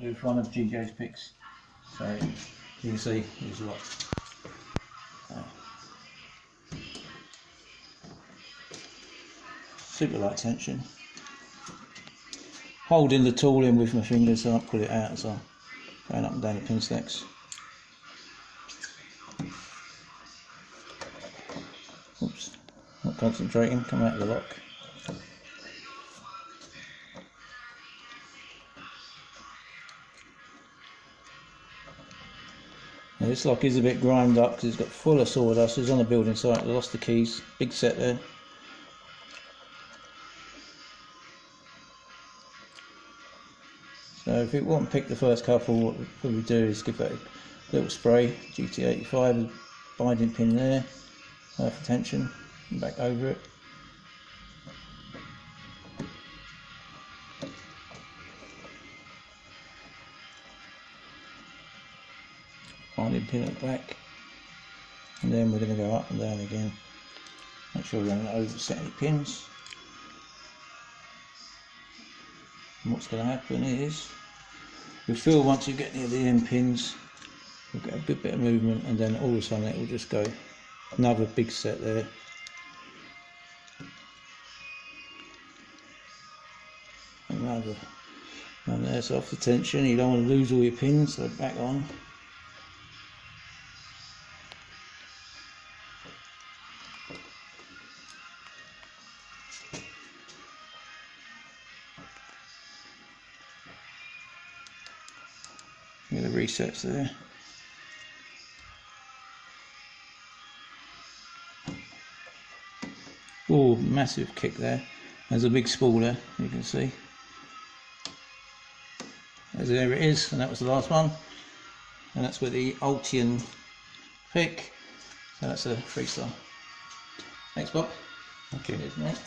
with one of GJ's picks. So you can see there's a lot. Super light tension. Holding the tool in with my fingers so I don't pull it out as I'm going up and down the pin stacks. Oops, not concentrating, come out of the lock. Now this lock is a bit grimed up because it's got full of sawdust. It was on the building site, I lost the keys, big set there. So if it won't pick the first couple, what we probably do is give that a little spray, GT85, binding pin there, for tension, and back over it. Binding pin at the back, and then we're going to go up and down again. Make sure we don't overset any pins. And what's going to happen is, you'll feel once you get near the end pins, you'll get a good bit of movement, and then all of a sudden it will just go. Another big set there. Another one there, so off the tension, you don't want to lose all your pins, so back on. Get the resets there. Oh, massive kick there. There's a big spool there, you can see. There it is, and that was the last one. And that's with the Ultion pick. So that's a 3-star. Thanks, Bob. Okay. Cheers, mate.